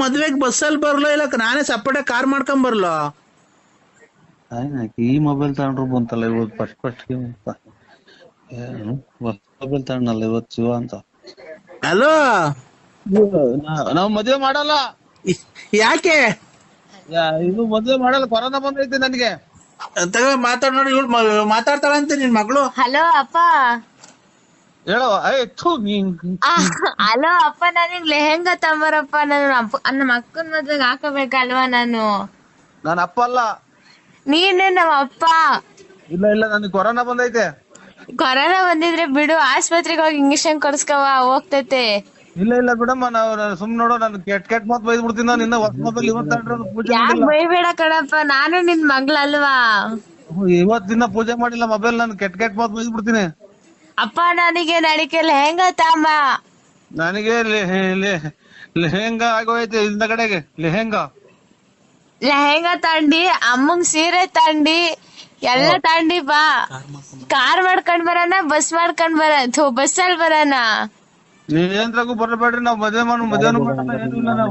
ಮದ್ವೆಗ್ ಬಸ್ಸಲ್ಲಿ ಬರ್ಲೋ ಇಲ್ಲ ನಾನೇ ಸಪ್ರೇಟ್ ಕಾರ್ ಮಾಡ್ಕೊಂಡ್ ಬರ್ಲೋ? ಈ ಮೊಬೈಲ್ ತಗೊಂಡ್ರು ಬಂತಲ್ಲ ಇವತ್ತು ಫಸ್ಟ್ ಮೊಬೈಲ್ ತಗೊಂಡಲ್ಲ ಇವತ್ತು ಶಿವ ಅಂತ. ಹಲೋ, ನಾವ್ ಮದ್ವೆ ಮಾಡಲ್ಲ. ಯಾಕೆ? ಇದು ಮದ್ವೆ ಮಾಡಲ್ಲ, ಕೊರೋನಾ ಬಂದೈತೆ ನನ್ಗೆ. ಮಾತಾಡ್ ನೋಡಿ, ಇವಳು ಮಾತಾಡ್ತಾಳಂತೆ ನಿನ್ ಮಗಳು. ಹಲೋ ಅಪ್ಪ. ಹೇಳೋ. ಹಲೋ ಅಪ್ಪ, ನನಗ್ ಲೆಹೆಂಗಾ ತಂಬರಪ್ಪ. ನಾನು ನಮ್ಮ ಅಕ್ಕನ ಮದ್ವೆಗೆ ಹಾಕಬೇಕಲ್ವಾ ನಾನು? ನಾನು ಅಪ್ಪ ಅಲ್ಲ. ನೀನೇ ನಮ್ಮ ಅಪ್ಪ. ಇಲ್ಲ ನನಗೆ ಕೊರೋನಾ ಬಂದೈತೆ. ಕೊರೋನಾ ಬಂದಿದ್ರೆ ಬಿಡು, ಆಸ್ಪತ್ರೆಗೆ ಹೋಗಿ ಇಂಜೆಕ್ಷನ್ ಕೊಡ್ಸ್ಕವ, ಹೋಗ್ತೈತೆ. ಇಲ್ಲ ಬಿಡಮ್ಮ, ಸುಮ್ ನೋಡು, ನಾನು ಕೆಟ್ ಮಾತ್ ಬೈದ್ ಬಿಡ್ತೀನಿ. ನಾನು ಇನ್ನ ಹೊಸ ಮೊಬೈಲ್ ಇವತ್ತು ಪೂಜೆ ಮಾಡಿಲ್ಲ. ಬೈಬೇಡ ಕಣಪ್ಪ, ನಾನು ನಿನ್ ಮಗ್ಳಲ್ವಾ? ಇವತ್ ದಿನ ಪೂಜೆ ಮಾಡಿಲ್ಲ ಮೊಬೈಲ್, ನಾನು ಕೆಟ್ ಮಾತ್ ಬೈದ್ ಬಿಡ್ತೀನಿ. ಅಪ್ಪ ನನಗೆ ನಡಿಕೆ ಲೆಹೆಂಗಾ ತಾಂಬ. ನನಗೆ ಲೆಹೆಂಗಾ ಆಗೋಯ್ತು ಹಿಂದಗಡೆಗೆ. ಲೆಹೆಂಗಾ ತಂಡಿ, ಅಮ್ಮಂಗ್ ಸೀರೆ ತಂಡಿ, ಎಲ್ಲ ತಂಡಿ ಬಾ. ಕಾರ್ ಮಾಡ್ಕೊಂಡ್ ಬರೋಣ, ಬಸ್ ಮಾಡ್ಕೊಂಡ್ ಬಸ್ಸಲ್ಲಿ ಬರೋಣ. ನೀವೇನ್ರಾಗೂ ಬರಬೇಡ್ರಿ, ನಾವ್ ಮದ್ವೆ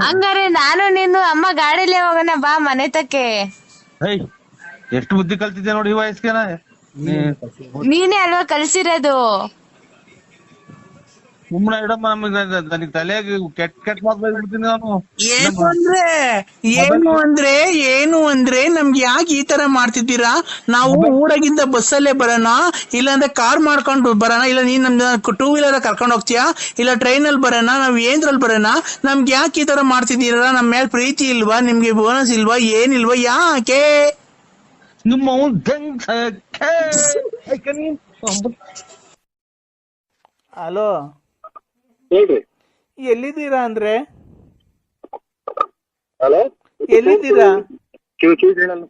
ಹಂಗಾರೆ ನಾನು ನೀನು ಅಮ್ಮ ಗಾಡಿಲೇ ಹೋಗೋಣ, ಬಾ ಮನೆ ತಕ್ಕೆ. ಎಷ್ಟು ಬುದ್ಧಿ ಕಲ್ತಿದ್ದೆ ನೋಡಿ ಈ ವಯಸ್ಸಿಗೆ. ನೀನೇ ಅಲ್ವಾ ಕಲ್ಸಿರೋದು? ಸುಮ್ನೆ ಇಡಮ್ಮ, ನನಗೆ ತಲೆಗೆ ಕೆಟ್ ಮಾತ್ ಬೈದ್ಬಿಡ್ತೀನಿ ನಾನು. ಏನು ಅಂದ್ರೆ ನಮ್ಗೆ ಯಾಕೆ ಈ ತರ ಮಾಡ್ತಿದ್ದೀರಾ? ನಾವು ಊರಾಗಿಂದ ಬಸ್ಸಲ್ಲೇ ಬರೋಣ, ಇಲ್ಲಾಂದ್ರೆ ಕಾರ್ ಮಾಡ್ಕೊಂಡು ಬರೋಣ, ಇಲ್ಲ ನೀನ್ ನಮ್ದು 2 ವೀಲರ್ ಕರ್ಕೊಂಡು ಹೋಗ್ತೀಯಾ, ಇಲ್ಲ ಟ್ರೈನ್ ಅಲ್ಲಿ ಬರೋಣ, ನಾವ್ ಏನ್ರಲ್ಲಿ ಬರೋಣ? ನಮ್ಗೆ ಯಾಕೆ ಈ ತರ ಮಾಡ್ತಿದ್ದೀರಾ? ನಮ್ ಮೇಲೆ ಪ್ರೀತಿ ಇಲ್ವಾ? ನಿಮ್ಗೆ ಬೋನಸ್ ಇಲ್ವಾ? ಏನಿಲ್ವಾ? ಯಾಕೆ? ನಿಮ್ಮ ಹಲೋ, ಹೇಳ್ರಿ. ಎಲ್ಲಿದ್ದೀರಾ ಅಂದ್ರೆ? ಹಲೋ, ಎಲ್ಲಿದ್ದೀರಾ? ಕಿವಿ ಕೇಳಲ್ಲ.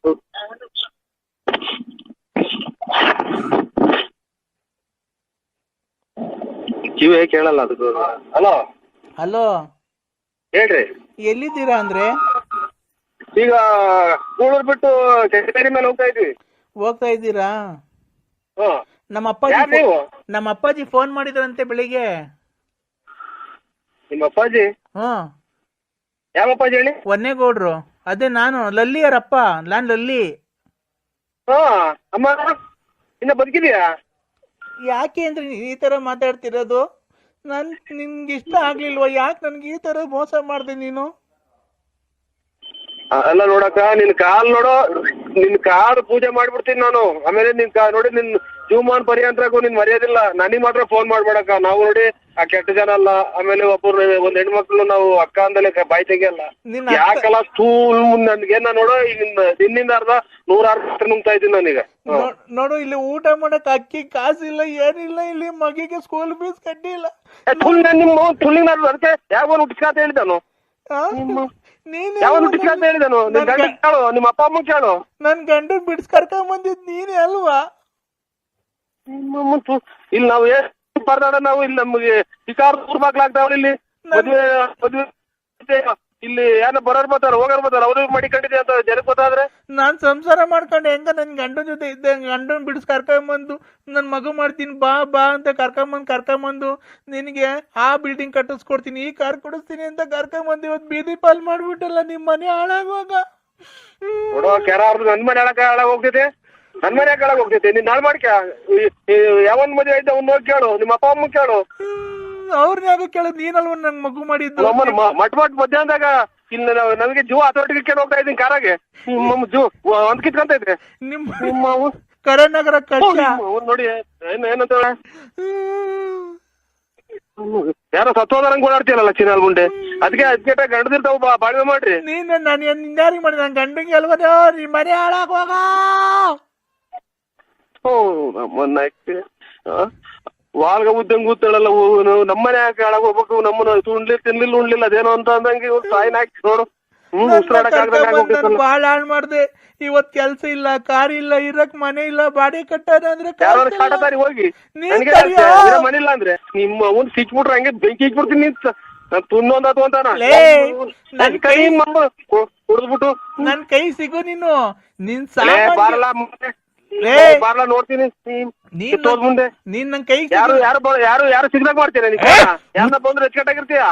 ಕಿವಿ ಕೇಳಲ್ಲ ಅದು. ಹಲೋ ಹಲೋ, ಹೇಳ್ರಿ. ಎಲ್ಲಿದ್ದೀರಾ ಅಂದ್ರೆ? ಈಗ ಕೂಳೂರ್ ಬಿಟ್ಟು ಕೆಂಗೇರಿ ಮೇಲೆ ಹೋಗ್ತಾ ಇದ್ದೀರಾ? ಹ್ಮ್. ನಮ್ಮ ಅಪ್ಪಾಜಿ ಫೋನ್ ಮಾಡಿದ್ರಂತೆ ಬೆಳಿಗ್ಗೆ. ನಿಮ್ಮ ಅಪ್ಪಾಜಿ? ಹ್ಮ್. ಯಾವ ಅಪ್ಪಾಜಿ ಹೇಳಿ? ಒನ್ನೇಗೌಡ್ರು. ಅದೇ ನಾನು ಲಲ್ಲಿಯರಪ್ಪ, ನಾನ್ ಲಲ್ಲಿ. ಅಮ್ಮ ಇನ್ನ ಬದುಕಿದ್ಯಾ? ಯಾಕೆ ಅಂದ್ರೆ ಈ ತರ ಮಾತಾಡ್ತಿರೋದು? ನಿನ್ಗೆ ಇಷ್ಟ ಆಗ್ಲಿಲ್ವಾ? ಯಾಕೆ ನನ್ಗೆ ಈ ತರ ಮೋಸ ಮಾಡ್ದೆ ನೀನು? ಅಲ್ಲ ನೋಡಕ್ಕ, ನಿನ್ ಕಾಲ್ ಪೂಜೆ ಮಾಡ್ಬಿಡ್ತೀನಿ ನಾನು. ಆಮೇಲೆ ನೋಡಿ ನಿನ್ ಜೀವಮಾನ್ ಪರ್ಯಂತರಾಗೂ ನಿನ್ ಮರ್ಯಾದಿಲ್ಲ. ನನಗ್ ಮಾತ್ರ ಫೋನ್ ಮಾಡ್ಬೇಡಕ್ಕ. ನಾವು ನೋಡಿ ಆ ಕೆಟ್ಟ ಜನ ಅಲ್ಲ. ಆಮೇಲೆ ಒಂದ್ ಹೆಣ್ಮಕ್ಳು ನಾವು ಅಕ್ಕ ಅಂದಲೇ ಬಾಯಿ ತೆಗಿಯಲ್ಲ. ಯಾಕಲ್ಲ ನನ್ಗೇನ ನೋಡೋ, ಈಗ ನಿನ್ನಿಂದ 100 ನುಂಗ್ತಾ ಇದ್ದೀನಿ ನಾನೀಗ. ನೋಡು, ಇಲ್ಲಿ ಊಟ ಮಾಡಕ್ ಅಕ್ಕಿ ಕಾಸಿಲ್ಲ, ಏನಿಲ್ಲ. ಇಲ್ಲಿ ಮಗಿಗೆ ಸ್ಕೂಲ್ ಫೀಸ್ ಕಟ್ಟಿಲ್ಲ. ಅದಕ್ಕೆ ಯಾವ ಹುಟ್ಟಿಸ್ಕಾತ ಹೇಳಿದಾನು? ಯಾವನ್ ಹುಟ್ಟಿಸ್ಕಾತ ಹೇಳಿದಾನು? ನಿನ್ ಗಂಡ ಕೇಳು, ನಿಮ್ಮ ಅಪ್ಪ ಅಮ್ಮ ಕೇಳು. ನನ್ ಗಂಡ ಬಿಡ್ಸ್ ಕರ್ಕೊಂಡ್ ಬಂದಿದ್ ನೀನೇ ಅಲ್ವಾ? ಇಲ್ಲಿ ನಾವು ಪರದಾಡ, ನಾವು ಇಲ್ಲಿ ನಮ್ಗೆ ಶಿಕಾರ ಊರ್ಬಾಗ್ಲಾಗ್ತಾವಲ್ಲ. ಇಲ್ಲಿ ಮದ್ವೆ ಇಲ್ಲಿ ಯಾರ ಬರೋರ್ ಬರ್ತಾರ, ಹೋಗೋರ್ ಬರ್ತಾರ, ಅವ್ರಿಗೆ ಮಾಡಿಕೊಂಡಿದೆ ಅಂತ ಜನಕ್ಕೆ ಗೊತ್ತಾದ್ರೆ. ನಾನ್ ಸಂಸಾರ ಮಾಡ್ಕೊಂಡು ಹೆಂಗ ನನ್ ಗಂಡನ ಜೊತೆ ಇದ್ದೆ, ಗಂಡನ್ ಬಿಡಿಸ್ ಕರ್ಕೊಂಬಂದು ನನ್ ಮಗು ಮಾಡ್ತೀನಿ ಬಾ ಅಂತ ಕರ್ಕೊಂಬಂದು ನಿನಗೆ ಆ ಬಿಲ್ಡಿಂಗ್ ಕಟ್ಟಿಸ್ಕೊಡ್ತೀನಿ, ಈ ಕಾರ್ ಕೊಡಿಸ್ತೀನಿ ಅಂತ ಕರ್ಕೊಂಬಂದು ಇವತ್ತು ಬೀದಿ ಪಾಲ್ ಮಾಡ್ಬಿಟ್ಟಲ್ಲ. ನಿಮ್ ಮನೆ ಹಾಳಾಗುವಾಗ ನೋಡೋ ಕೆರ ಅವ್ರದ್ದು ನನ್ ಮನೆ ಹಾಳಾಗ ಹೋಗ್ತೈತೆ. ನನ್ ಮನೆ ಹಾಳಾಗ ಹೋಗ್ತೈತೆ. ನೀನ್ ನಾಳೆ ಮಾಡ್ಕ ಯಾವನ್ ಮದುವೆ ಆಯ್ತು ಅವ್ನು ಹೋಗಿ ಕೇಳು, ನಿಮ್ಮ ಅಪ್ಪ ಅಮ್ಮ ಕೇಳು. ಅವ್ರನ್ನ ಯಾಕೆ ಕೇಳೋದು? ನೀನಲ್ವ ನನ್ ಮಗು ಮಾಡಿದ್ದು? ಮಟ್ ಮಧ್ಯಾಹ್ನದಾಗ ಇಲ್ಲಿ ನನಗೆ ಜೀವ ಹತೋಟಿಗೆ ಕೇಳಿ ಹೋಗ್ತಾ ಇದ್ದೀನಿ ಕಾರಾಗೆ. ನಿಮ್ಮ ಜೀವ ಒಂದ್ ಕಿತ್ಕೊಂತ ಇದ್ರೆ ನಿಮ್ಮ ಕರನಗರ ನೋಡಿ ಏನಂತ ಯಾರೋ ಸತ್ತೋದಂಗ್ ಓಡಾಡ್ತೀಯಲ್ಲ ಚಿನ್ನಾಲ್ ಗುಂಡೆ. ಅದಕ್ಕೆ ಗಂಡದಿರ್ತಾವ ಬಾಳ್ವೆ ಮಾಡ್ರಿ. ನಾನು ಯಾರಿಗೆ ಮಾಡಿದ? ನನ್ ಗಂಡಂಗೆ ಅಲ್ವದ ನಿಮ್ ಮನೆ ಹಾಳಾಗ ಹೋಗ. ವಾಲ್ಗ ಉದ್ದಂಗ್ ಕೂತಾಳಲ್ಲ, ನಮ್ಮನೆ ಯಾಕೆ ಹಾಳಾಗ ಹೋಗ್ಬೇಕು? ನಮ್ಮನ್ನ ತಿನ್ಲಿಲ್ಲ ಉಣ್ಲಿಲ್ಲ ಅದೇನೋ ಅಂತ ಅಂದಂಗೆ ತಾಯಿನ ಹಾಕಿ ನೋಡು. ಬಾಳ ಹಾಳ್ ಮಾಡ್ದೆ. ಇವತ್ ಕೆಲ್ಸ ಇಲ್ಲ, ಕಾರ್ ಇಲ್ಲ, ಇರಕ್ ಮನೆ ಇಲ್ಲ, ಬಾಡಿ ಕಟ್ಟೋದ ಅಂದ್ರೆ ಕಾಟದಾರಿ ಹೋಗಿ ಮನೆ ಇಲ್ಲ ಅಂದ್ರೆ ನಿಮ್ಮ ಅವ್ನ್ ಸಿಕ್ಬಿಟ್ರೆ ಹಂಗೆ ಬೆಂಕಿ ಇಕ್ಬಿಡ್ತೀನಿ. ತುನ್ನೊಂದಾತು ಅಂತಾನ ಕುಡಿದ್ಬಿಟ್ಟು ನನ್ ಕೈ ಸಿಗು ನೀನು. ನಿನ್ ಬಾರಲ್ಲ ಬಾರ್ಲಾ ನೋಡ್ತೀನಿ ಕಿತ್ತೋದ್ ಮುಂದೆ ನೀನ್ ನನ್ ಕೈ ಯಾರು ಸಿಗ್ದಾಗ ಮಾಡ್ತೀರ ಯಾರನ್ನ ಬಂದ್ರೆ ಹೆಚ್ಚುಕಟ್ಟಾಗಿರ್ತೀಯ.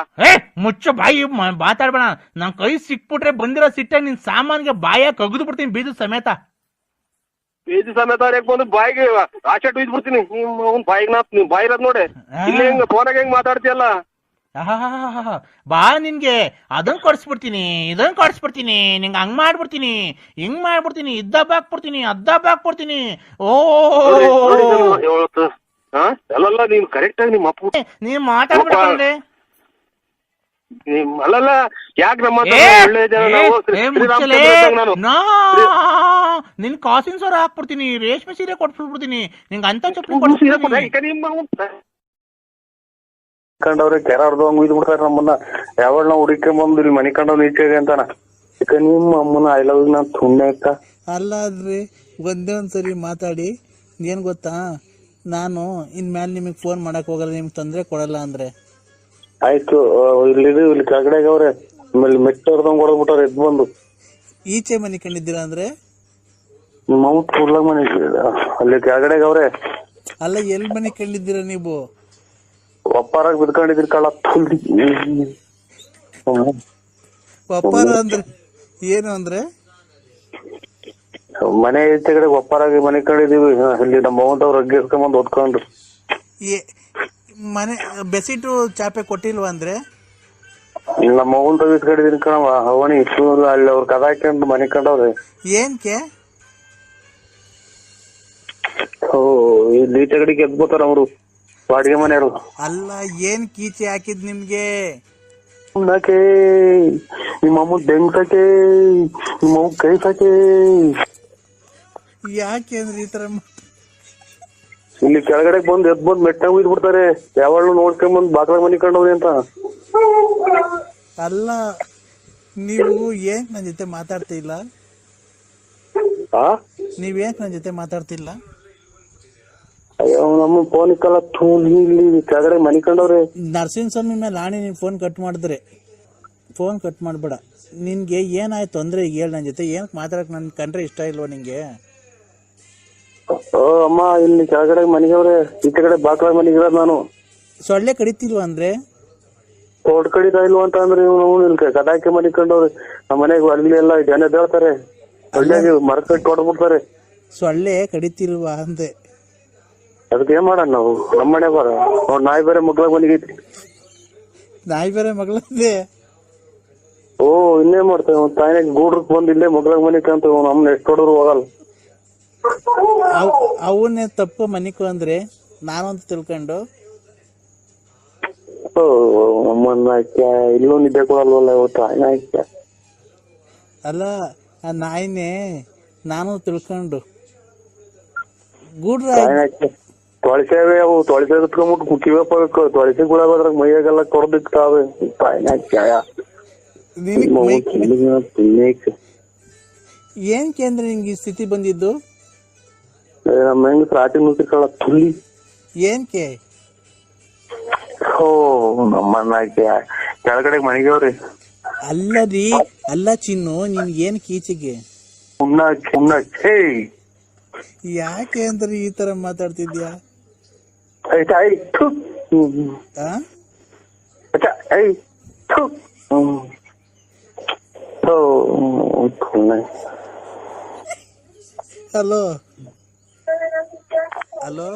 ಮುಚ್ಚ ಬಾಯಿ ಮಾತಾಡ್ಬೇಡ. ನನ್ ಕೈ ಸಿಕ್ಬಿಟ್ರೆ ಬಂದಿರೋ ಸಿಟ್ಟಾಗ ನಿನ್ ಸಾಮಾನ್ಗೆ ಬಾಯ ಕಗ್ದು ಬಿಡ್ತೀನಿ ಬೀಜ ಸಮೇತ. ಬೀದಿ ಸಮೇತ ಯಾಕೆ ಬಂದು ಬಾಯಿಗೆ ಆಚೆ ಬೀದ್ ಬಿಡ್ತೀನಿ. ನಿಮ್ ಬಾಯಿಗೆ ನಿಮ್ ಬಾಯಿ ಇರೋದ್ ನೋಡಿ ಇಲ್ಲಿ ಹೆಂಗ್ ಫೋನಾಗ ಹೆಂಗ್ ಮಾತಾಡ್ತೀಯಲ್ಲ. ಬಾ ನಿನ್ಗೆ ಅದನ್ ಕೊಡ್ಸ್ಬಿಡ್ತೀನಿ ಇದನ್ ಕೊಡ್ಸ್ಬಿಡ್ತೀನಿ ನಿಂಗೆ ಹಂಗ್ ಮಾಡ್ಬಿಡ್ತೀನಿ ಹಿಂಗ್ ಮಾಡ್ಬಿಡ್ತೀನಿ ಇದ್ದಬ್ಬ ಹಾಕ್ಬಿಡ್ತೀನಿ ಅದ್ದಬ್ಬ ಹಾಕ್ಬಿಡ್ತೀನಿ. ಓ ಅಲ್ಲಲ್ಲ ನೀನ್ ಕರೆಕ್ಟ್ ಆಗಿ ನಿಮ್ಮ ಅಪ್ಪ ನೀವ್ ಮಾತಾಡ್ಬಿಡ್ತಂದ್ರೆ ಅಲ್ಲಲ್ಲ ಯಾಕೆ ನಮ್ಮ ಒಳ್ಳೆ ಜನ ನಿನ್ ಕಾಸಿನ ಸರ ಹಾಕ್ಬಿಡ್ತೀನಿ ರೇಷ್ಮೆ ಸೀರೆ ಕೊಟ್ಬಿಡ್ತೀನಿ ನಿಂಗೆ ಅಂತ ಚಪ್ಪಲಿ ಕಂಡವ್ರೆ ಕೆರಾರ್ದು ಹಂಗ ಇದ್ ಬಿಡ್ತಾರ ನಮ್ಮನ್ನ. ಯಾವಾಗ ನಾವು ಹುಡುಕೊಂಡ್ ಇಲ್ಲಿ ಮನಿ ಕಂಡವ್ ನೀಚೆಗೆ ಅಂತಾನ. ನಿಮ್ಮ ಅಮ್ಮನ ಐ ಲವ್ ನಾ ಸುಮ್ಮನೆ ಅಕ್ಕ ಅಲ್ಲ ಅಲ್ರಿ ಒಂದೇ ಒಂದ್ಸರಿ ಮಾತಾಡಿ ಏನ್ ಗೊತ್ತಾ, ನಾನು ಇನ್ಮೇಲೆ ನಿಮಗ್ ಫೋನ್ ಮಾಡಕ್ ಹೋಗಲ್ಲ, ನಿಮ್ಗೆ ತೊಂದ್ರೆ ಕೊಡಲ್ಲ ಅಂದ್ರೆ ಆಯ್ತು. ಇಲ್ಲಿ ಕೆಳಗಡೆ ಅವ್ರೆ ಆಮೇಲೆ ಮೆಟ್ಟರ್ದಂಗ್ ಹೊಡೆದ್ಬಿಟ್ಟಾರ ಎದ್ ಬಂದು. ಈಚೆ ಮನಿ ಕಂಡಿದ್ದೀರಾ ಅಂದ್ರೆ ನಿಮ್ಮ ಅಮ್ಮ ಕೂಡ್ಲಾಗ ಮನೆ ಅಲ್ಲಿ ಕೆಳಗಡೆ ಅವ್ರೆ. ಅಲ್ಲ ಎಲ್ ಮನಿ ಕಂಡಿದ್ದೀರಾ ನೀವು? ಒಪ್ಪಾರಾಗ ಬಿದ್ಕೊಂಡಿದ್ರಿ ಕಳ್ಳ. ಒಪ್ಪಾರ ಅಂದ್ರೆ ಏನು ಅಂದ್ರೆ ಮನೆ ಈಚೆ ಕಡೆ ಒಪ್ಪಾರಾಗಿ ಮನೆ ಕಂಡಿದೀವಿ. ಅಲ್ಲಿ ನಮ್ಮ ಮಗಂತವ್ರು ಅಗ್ಗಿ ಎಸ್ಕೊಂಬಂದ್ ಓದ್ಕೊಂಡು ಮನೆ ಬೆಸಿಟು ಚಾಪೆ ಕೊಟ್ಟಿಲ್ವಾ ಅಂದ್ರೆ ನಮ್ಮ ಮಗನ್ ಇಸ್ಕೊಂಡಿದೀನಿ ಕಣವ. ಅವನಿ ಅಲ್ಲಿ ಅವ್ರ ಕದ ಹಾಕೊಂಡು ಮನೆ ಕಂಡವ್ರೆ. ಏನ್ಕೆ ಇಲ್ಲಿ ಈಚೆ ಕಡೆಗೆ ಎದ್ಬೋತಾರ ಅವರು ಬಾಡಿಗೆ ಮನೆಯವರು. ಅಲ್ಲ ಏನ್ ಕೀಚೆ ಹಾಕಿದ್ ನಿಮ್ಗೆ? ಉಣ್ಣಾಕೆ ನಿಮ್ಮ ಅಮ್ಮ ಬೆಂಗ್ಸಕ್ಕೆ ನಿಮ್ಮ ಅಮ್ಮ ಕೈ ಸಾಕೆ. ಯಾಕೆ ಅಂದ್ರೆ ಈ ತರ ಇಲ್ಲಿ ಕೆಳಗಡೆ ಬಂದ್ ಎದ್ ಬಂದ್ ಮೆಟ್ಟಾಗ ಇದ್ ಬಿಡ್ತಾರೆ. ಯಾವಾಗ್ಲೂ ನೋಡ್ಕೊಂಡ್ ಬಂದ್ ಬಾಗ್ಲಾಗ ಮನಿ ಕಂಡವ್ರಿ ಅಂತ. ಅಲ್ಲ ನೀವು ಏನ್ ನನ್ ಜೊತೆ ಮಾತಾಡ್ತಿಲ್ಲ? ನೀವೇನ್ ನನ್ ಜೊತೆ ಮಾತಾಡ್ತಿಲ್ಲ? ಅಯ್ಯೋ ನಮ್ಮ ಫೋನ್ ಇಕ್ಕಲ್ಲ. ಇಲ್ಲಿ ಕೆಳಗಡೆ ಮನಿ ಕಂಡವ್ರೆ. ನರಸಿಂಹಸ್ವಾಮಿ ಮೇಲೆ ಆಣಿ ನೀನ್ ಫೋನ್ ಕಟ್ ಮಾಡಿದ್ರೆ ಫೋನ್ ಕಟ್ ಮಾಡ್ಬೇಡ. ನಿನ್ಗೆ ಏನಾಯ್ತು ಅಂದ್ರೆ ಈಗ ಹೇಳ ನನ್ ಜೊತೆ. ಏನಕ್ ಮಾತಾಡಕ್ ನನ್ ಕಂಡ್ರೆ ಇಷ್ಟ ಇಲ್ವಾ ನಿಂಗೆ? ಅಮ್ಮ ಇಲ್ಲಿ ಕೆಳಗಡೆ ಮನಿಗವ್ರೆ, ಈಚೆ ಕಡೆ ಬಾಗ್ಲಾಗ ಮನಿಗಿರೋದ್ ನಾನು. ಸೊಳ್ಳೆ ಕಡಿತಿಲ್ವಾ ಅಂದ್ರೆ? ತೋಡ್ ಕಡಿತಾ ಇಲ್ವಾ ಅಂತ ಅಂದ್ರೆ ಕದಾಕಿ ಮನಿ ಕಂಡವ್ರೆ. ನಮ್ಮ ಮನೆಗೆ ಅಲ್ಲಿ ಎಲ್ಲ ಜನ ಹೇಳ್ತಾರೆ ಸೊಳ್ಳೆ ಮರ ಕಟ್ಟಿ ಹೊಡ್ಬಿಡ್ತಾರೆ. ಸೊಳ್ಳೆ ಕಡಿತಿಲ್ವಾ ಅಂದೆ. ಅದಕ್ಕೆ ಏನ್ ಮಾಡೋಣ ನಾವು? ನಮ್ಮ ಮನೆ ಬರ ನಾಯಿ ಬೇರೆ ಮಗ್ಳಾಗ ಮನಿಗೈತಿ. ನಾಯಿ ಬೇರೆ ಮಗಳಂದೆ? ಓ ಇನ್ನೇನ್ ಮಾಡ್ತೇವೆ? ತಾಯಿನಾಗ ಗೂಡ್ರಕ್ ಬಂದ್ ಇಲ್ಲೇ ಮಗ್ಳಾಗ ಮನಿ ಕಾಂತೇವ್. ನಮ್ನ ಎಷ್ಟ್ ಹೊಡೋರು ಹೋಗಲ್ಲ. ಅವನ್ನೇ ತಪ್ಪು ಮನಿಕು ಅಂದ್ರೆ ನಾನಂತ ತಿಳ್ಕೊಂಡು ಅಮ್ಮನ್ನ ಇಲ್ಲೂ ನಿದ್ದೆ ಕೊಡಲ್ವಲ್ಲ ಇವತ್ತು ತಾಯಿನ ಹಾಕ್ಯ. ಅಲ್ಲ ಆ ನಾಯಿನೇ ನಾನು ತಿಳ್ಕೊಂಡು ಗೂಡ್ರ ತೊಳಸೇವೆ ಅವು ತೊಳಸೆ ಕುತ್ಕೊಂಡ್ಬಿಟ್ಟು ಕಿವೆ ಪಬೇಕು. ತೊಳಸೆ ಗುಳಾಗೋದ್ರಾಗ ಮೈಯಾಗೆಲ್ಲ ಕೊಡ್ದಿಕ್ತಾವೆ. ತಾಯಿನ ಹಾಕ್ಯ ಏನ್ಕೆ ಅಂದ್ರೆ ನಿಂಗೆ ಈ ಸ್ಥಿತಿ ಬಂದಿದ್ದು? ನಮ್ಮ ಹೆಂಗ್ ರಾಟಿ ನುಗ್ಗಿರ್ಕಳ ತುಲ್ಲಿ. ಏನ್ಕೆ? ಓ ನಮ್ಮನ್ನ ಕೆಳಗಡೆ ಮನೆಗವ್ರಿ. ಅಲ್ಲರಿ ಅಲ್ಲ ಚಿನ್ನು, ನಿನ್ಗೆ ಏನ್ ಕೀಚೆಗೆ? ಯಾಕೆ ಅಂದ್ರೆ ಈ ತರ ಮಾತಾಡ್ತಿದ್ಯಾ? Hello hello